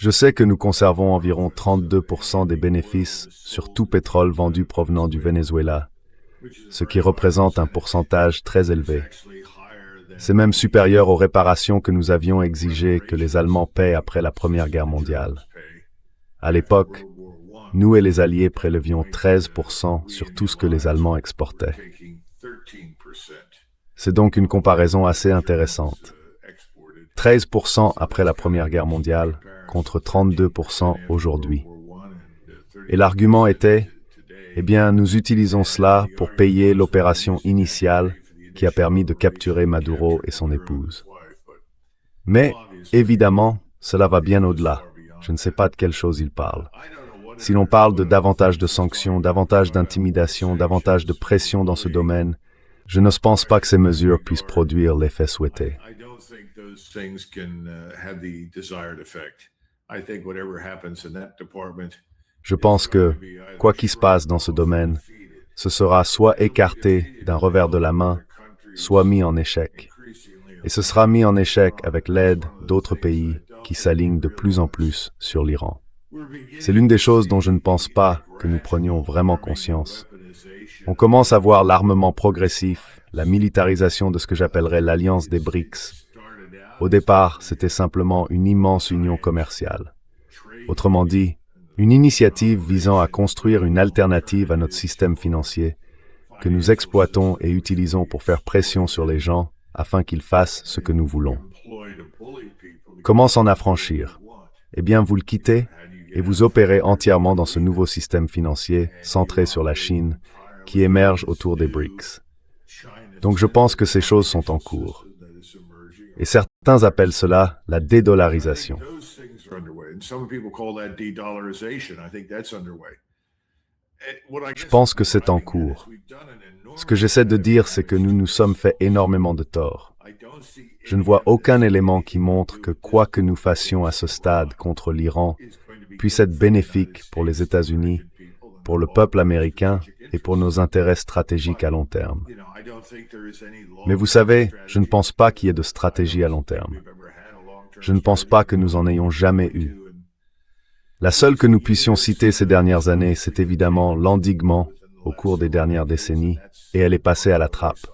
Je sais que nous conservons environ 32% des bénéfices sur tout pétrole vendu provenant du Venezuela, ce qui représente un pourcentage très élevé. C'est même supérieur aux réparations que nous avions exigées que les Allemands paient après la Première Guerre mondiale. À l'époque, nous et les Alliés prélevions 13% sur tout ce que les Allemands exportaient. C'est donc une comparaison assez intéressante. 13% après la Première Guerre mondiale contre 32% aujourd'hui. Et l'argument était, eh bien, nous utilisons cela pour payer l'opération initiale qui a permis de capturer Maduro et son épouse. Mais, évidemment, cela va bien au-delà. Je ne sais pas de quelle chose il parle. Si l'on parle de davantage de sanctions, davantage d'intimidation, davantage de pression dans ce domaine, je ne pense pas que ces mesures puissent produire l'effet souhaité. Je pense que, quoi qu'il se passe dans ce domaine, ce sera soit écarté d'un revers de la main, soit mis en échec. Et ce sera mis en échec avec l'aide d'autres pays qui s'alignent de plus en plus sur l'Iran. C'est l'une des choses dont je ne pense pas que nous prenions vraiment conscience. On commence à voir l'armement progressif, la militarisation de ce que j'appellerais l'alliance des BRICS. Au départ, c'était simplement une immense union commerciale. Autrement dit, une initiative visant à construire une alternative à notre système financier que nous exploitons et utilisons pour faire pression sur les gens afin qu'ils fassent ce que nous voulons. Comment s'en affranchir? Eh bien, vous le quittez et vous opérez entièrement dans ce nouveau système financier centré sur la Chine qui émerge autour des BRICS. Donc je pense que ces choses sont en cours. Et certains appellent cela la dédollarisation. Je pense que c'est en cours. Ce que j'essaie de dire, c'est que nous nous sommes fait énormément de tort. Je ne vois aucun élément qui montre que quoi que nous fassions à ce stade contre l'Iran puisse être bénéfique pour les États-Unis, pour le peuple américain et pour nos intérêts stratégiques à long terme. Mais vous savez, je ne pense pas qu'il y ait de stratégie à long terme. Je ne pense pas que nous en ayons jamais eu. La seule que nous puissions citer ces dernières années, c'est évidemment l'endiguement au cours des dernières décennies, et elle est passée à la trappe.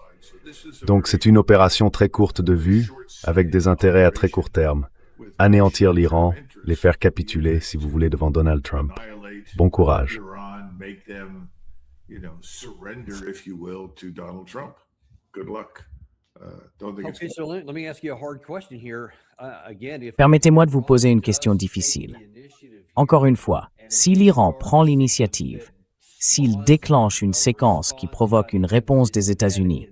Donc c'est une opération très courte de vue, avec des intérêts à très court terme. Anéantir l'Iran, les faire capituler, si vous voulez, devant Donald Trump. Bon courage. Permettez-moi de vous poser une question difficile. Encore une fois, si l'Iran prend l'initiative, s'il déclenche une séquence qui provoque une réponse des États-Unis,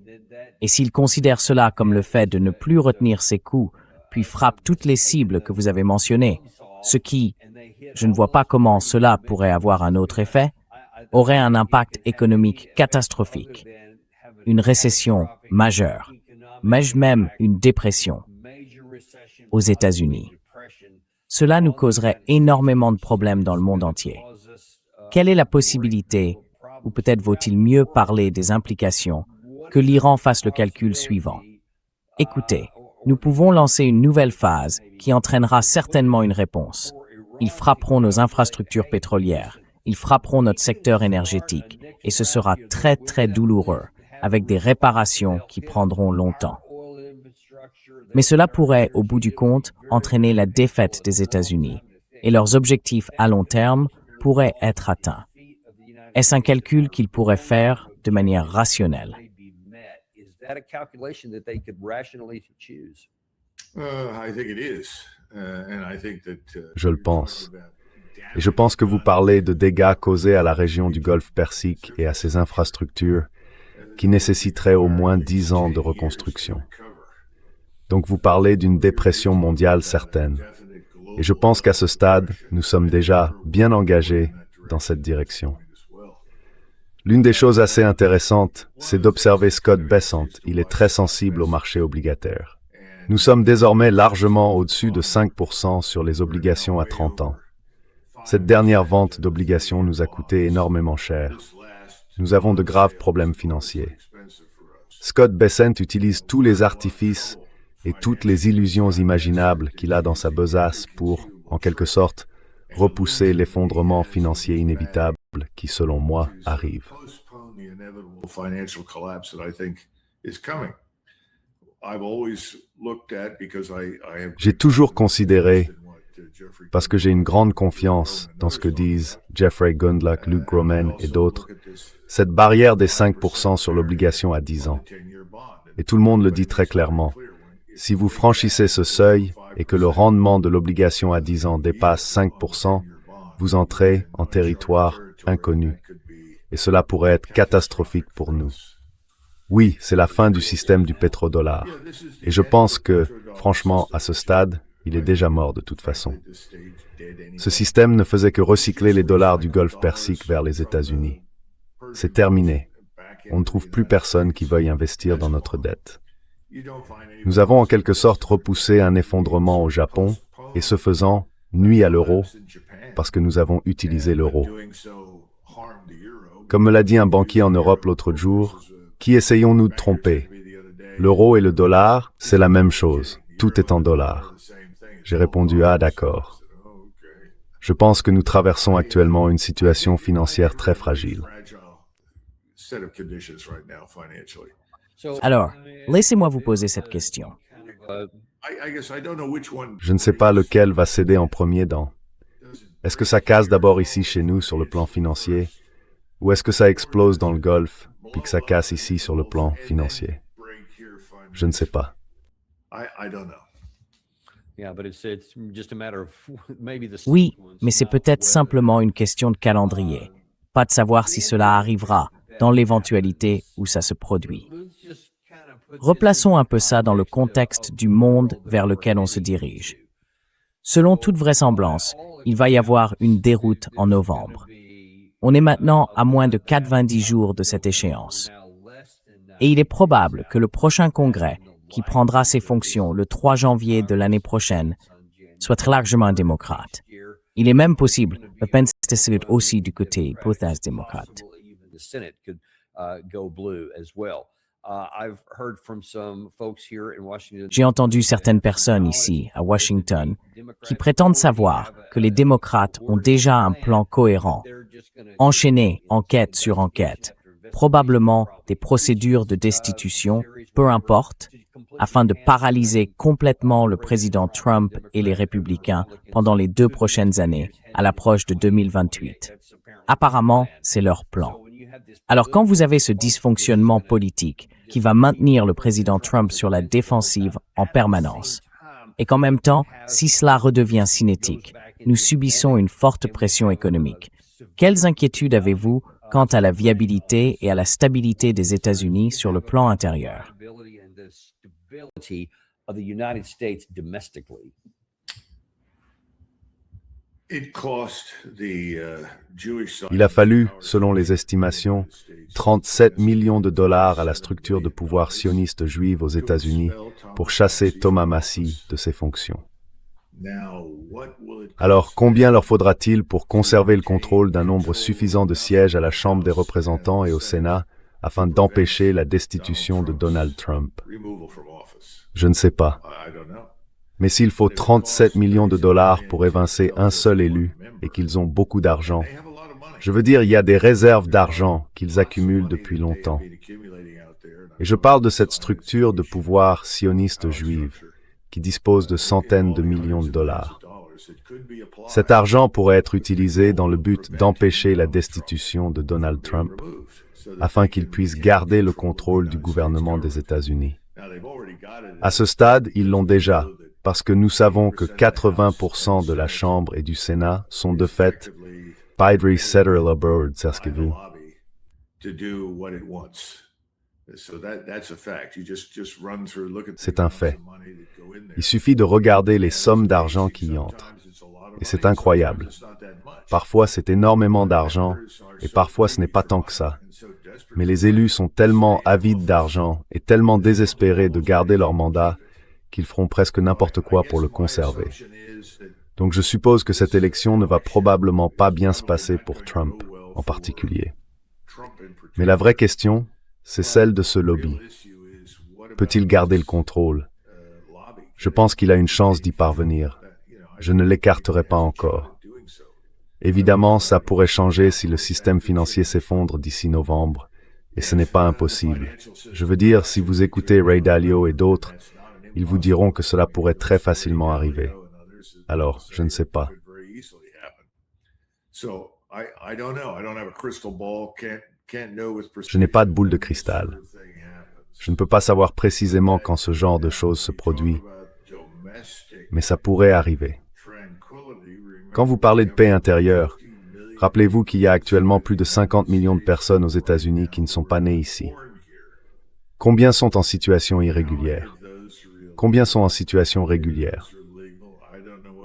et s'il considère cela comme le fait de ne plus retenir ses coups, puis frappe toutes les cibles que vous avez mentionnées, ce qui, je ne vois pas comment cela pourrait avoir un autre effet, aurait un impact économique catastrophique, une récession majeure, même une dépression aux États-Unis. Cela nous causerait énormément de problèmes dans le monde entier. Quelle est la possibilité, ou peut-être vaut-il mieux parler des implications, que l'Iran fasse le calcul suivant? Écoutez, nous pouvons lancer une nouvelle phase qui entraînera certainement une réponse. Ils frapperont nos infrastructures pétrolières, ils frapperont notre secteur énergétique, et ce sera très très douloureux, avec des réparations qui prendront longtemps. Mais cela pourrait, au bout du compte, entraîner la défaite des États-Unis, et leurs objectifs à long terme pourraient être atteints. Est-ce un calcul qu'ils pourraient faire de manière rationnelle? Je le pense. Et je pense que vous parlez de dégâts causés à la région du Golfe Persique et à ses infrastructures qui nécessiteraient au moins 10 ans de reconstruction. Donc vous parlez d'une dépression mondiale certaine. Et je pense qu'à ce stade, nous sommes déjà bien engagés dans cette direction. L'une des choses assez intéressantes, c'est d'observer Scott Bessent. Il est très sensible au marché obligataire. Nous sommes désormais largement au-dessus de 5% sur les obligations à 30 ans. Cette dernière vente d'obligations nous a coûté énormément cher. Nous avons de graves problèmes financiers. Scott Bessent utilise tous les artifices et toutes les illusions imaginables qu'il a dans sa besace pour, en quelque sorte, repousser l'effondrement financier inévitable qui, selon moi, arrive. J'ai toujours considéré, parce que j'ai une grande confiance dans ce que disent Jeffrey Gundlach, Luke Gromen et d'autres, cette barrière des 5% sur l'obligation à 10 ans. Et tout le monde le dit très clairement. Si vous franchissez ce seuil et que le rendement de l'obligation à 10 ans dépasse 5%, vous entrez en territoire inconnu. Et cela pourrait être catastrophique pour nous. Oui, c'est la fin du système du pétrodollar. Et je pense que, franchement, à ce stade, il est déjà mort de toute façon. Ce système ne faisait que recycler les dollars du Golfe Persique vers les États-Unis. C'est terminé. On ne trouve plus personne qui veuille investir dans notre dette. Nous avons en quelque sorte repoussé un effondrement au Japon et ce faisant, nuit à l'euro parce que nous avons utilisé l'euro. Comme me l'a dit un banquier en Europe l'autre jour, qui essayons-nous de tromper? L'euro et le dollar, c'est la même chose. Tout est en dollars. J'ai répondu « Ah, d'accord ». Je pense que nous traversons actuellement une situation financière très fragile. Alors, laissez-moi vous poser cette question. Je ne sais pas lequel va céder en premier dans. Est-ce que ça casse d'abord ici chez nous sur le plan financier, ou est-ce que ça explose dans le Golfe, puis que ça casse ici sur le plan financier? Je ne sais pas. Oui, mais c'est peut-être simplement une question de calendrier, pas de savoir si cela arrivera dans l'éventualité où ça se produit. Replaçons un peu ça dans le contexte du monde vers lequel on se dirige. Selon toute vraisemblance, il va y avoir une déroute en novembre. On est maintenant à moins de 90 jours de cette échéance. Et il est probable que le prochain congrès, qui prendra ses fonctions le 3 janvier de l'année prochaine, soit très largement démocrate. Il est même possible, je pense que c'est aussi du côté Botha's démocrate. J'ai entendu certaines personnes ici, à Washington, qui prétendent savoir que les démocrates ont déjà un plan cohérent, enchaîné enquête sur enquête, probablement des procédures de destitution, peu importe, afin de paralyser complètement le président Trump et les républicains pendant les 2 prochaines années, à l'approche de 2028. Apparemment, c'est leur plan. Alors quand vous avez ce dysfonctionnement politique qui va maintenir le président Trump sur la défensive en permanence, et qu'en même temps, si cela redevient cinétique, nous subissons une forte pression économique. Quelles inquiétudes avez-vous quant à la viabilité et à la stabilité des États-Unis sur le plan intérieur? Il a fallu, selon les estimations, 37 millions de dollars à la structure de pouvoir sioniste juive aux États-Unis pour chasser Thomas Massie de ses fonctions. Alors, combien leur faudra-t-il pour conserver le contrôle d'un nombre suffisant de sièges à la Chambre des représentants et au Sénat afin d'empêcher la destitution de Donald Trump? Je ne sais pas. Mais s'il faut 37 millions de dollars pour évincer un seul élu et qu'ils ont beaucoup d'argent, je veux dire, il y a des réserves d'argent qu'ils accumulent depuis longtemps. Et je parle de cette structure de pouvoir sioniste juive qui dispose de centaines de millions de dollars. Cet argent pourrait être utilisé dans le but d'empêcher la destitution de Donald Trump, afin qu'il puisse garder le contrôle du gouvernement des États-Unis. À ce stade, ils l'ont déjà, parce que nous savons que 80% de la Chambre et du Sénat sont de fait Paidri Federal Board, saskez-vous. C'est un fait. Il suffit de regarder les sommes d'argent qui y entrent. Et c'est incroyable. Parfois, c'est énormément d'argent, et parfois, ce n'est pas tant que ça. Mais les élus sont tellement avides d'argent et tellement désespérés de garder leur mandat qu'ils feront presque n'importe quoi pour le conserver. Donc je suppose que cette élection ne va probablement pas bien se passer pour Trump, en particulier. Mais la vraie question, c'est celle de ce lobby. Peut-il garder le contrôle? Je pense qu'il a une chance d'y parvenir. Je ne l'écarterai pas encore. Évidemment, ça pourrait changer si le système financier s'effondre d'ici novembre, et ce n'est pas impossible. Je veux dire, si vous écoutez Ray Dalio et d'autres, ils vous diront que cela pourrait très facilement arriver. Alors, je ne sais pas. Je n'ai pas de boule de cristal. Je ne peux pas savoir précisément quand ce genre de choses se produit, mais ça pourrait arriver. Quand vous parlez de paix intérieure, rappelez-vous qu'il y a actuellement plus de 50 millions de personnes aux États-Unis qui ne sont pas nées ici. Combien sont en situation irrégulière? Combien sont en situation régulière?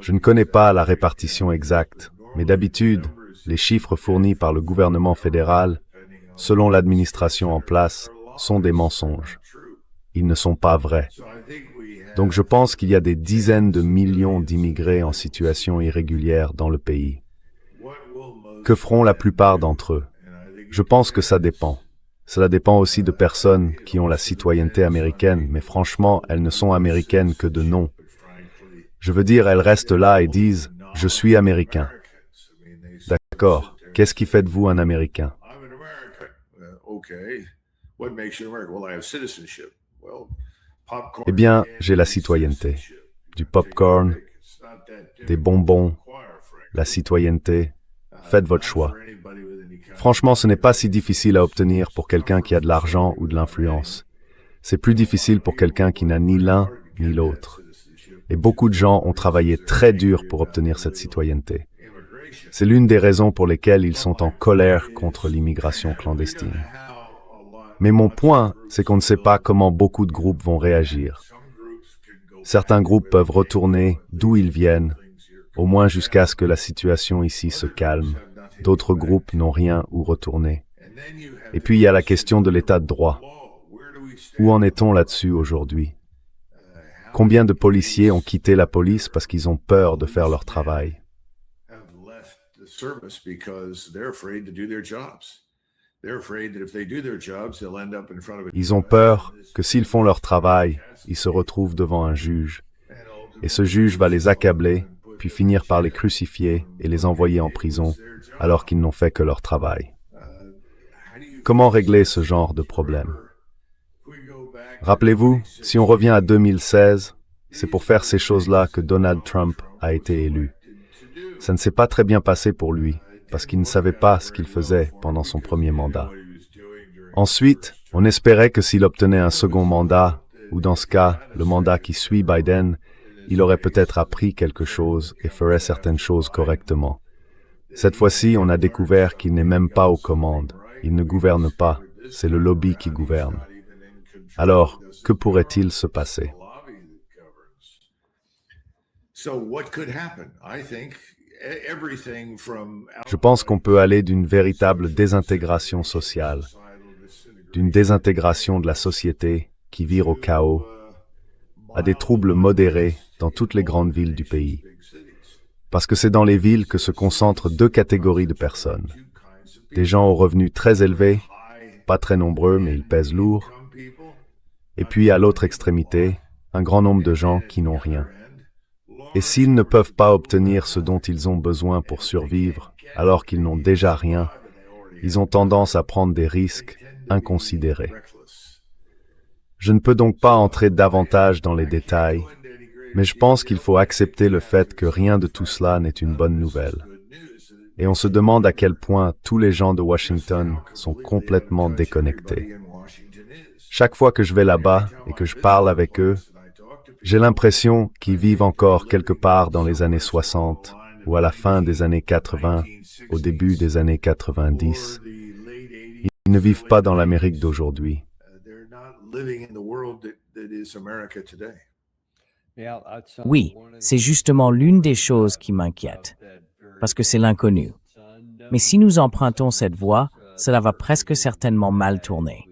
Je ne connais pas la répartition exacte, mais d'habitude, les chiffres fournis par le gouvernement fédéral, selon l'administration en place, sont des mensonges. Ils ne sont pas vrais. Donc je pense qu'il y a des dizaines de millions d'immigrés en situation irrégulière dans le pays. Que feront la plupart d'entre eux? Je pense que ça dépend. Cela dépend aussi de personnes qui ont la citoyenneté américaine, mais franchement, elles ne sont américaines que de nom. Je veux dire, elles restent là et disent « Je suis américain ». D'accord. Qu'est-ce qui fait de vous un Américain? Eh bien, j'ai la citoyenneté. Du popcorn, des bonbons, la citoyenneté. Faites votre choix. Franchement, ce n'est pas si difficile à obtenir pour quelqu'un qui a de l'argent ou de l'influence. C'est plus difficile pour quelqu'un qui n'a ni l'un ni l'autre. Et beaucoup de gens ont travaillé très dur pour obtenir cette citoyenneté. C'est l'une des raisons pour lesquelles ils sont en colère contre l'immigration clandestine. Mais mon point, c'est qu'on ne sait pas comment beaucoup de groupes vont réagir. Certains groupes peuvent retourner d'où ils viennent, au moins jusqu'à ce que la situation ici se calme. D'autres groupes n'ont rien où retourner. Et puis il y a la question de l'état de droit. Où en est-on là-dessus aujourd'hui? Combien de policiers ont quitté la police parce qu'ils ont peur de faire leur travail? Ils ont peur que s'ils font leur travail, ils se retrouvent devant un juge. Et ce juge va les accabler, puis finir par les crucifier et les envoyer en prison, alors qu'ils n'ont fait que leur travail. Comment régler ce genre de problème? Rappelez-vous, si on revient à 2016, c'est pour faire ces choses-là que Donald Trump a été élu. Ça ne s'est pas très bien passé pour lui, parce qu'il ne savait pas ce qu'il faisait pendant son premier mandat. Ensuite, on espérait que s'il obtenait un second mandat, ou dans ce cas, le mandat qui suit Biden, il aurait peut-être appris quelque chose et ferait certaines choses correctement. Cette fois-ci, on a découvert qu'il n'est même pas aux commandes. Il ne gouverne pas, c'est le lobby qui gouverne. Alors, que pourrait-il se passer? Je pense qu'on peut aller d'une véritable désintégration sociale, d'une désintégration de la société qui vire au chaos, à des troubles modérés dans toutes les grandes villes du pays. Parce que c'est dans les villes que se concentrent deux catégories de personnes. Des gens aux revenus très élevés, pas très nombreux mais ils pèsent lourd, et puis à l'autre extrémité, un grand nombre de gens qui n'ont rien. Et s'ils ne peuvent pas obtenir ce dont ils ont besoin pour survivre, alors qu'ils n'ont déjà rien, ils ont tendance à prendre des risques inconsidérés. Je ne peux donc pas entrer davantage dans les détails, mais je pense qu'il faut accepter le fait que rien de tout cela n'est une bonne nouvelle. Et on se demande à quel point tous les gens de Washington sont complètement déconnectés. Chaque fois que je vais là-bas et que je parle avec eux, j'ai l'impression qu'ils vivent encore quelque part dans les années 60 ou à la fin des années 80, au début des années 90. Ils ne vivent pas dans l'Amérique d'aujourd'hui. Oui, c'est justement l'une des choses qui m'inquiète, parce que c'est l'inconnu. Mais si nous empruntons cette voie, cela va presque certainement mal tourner.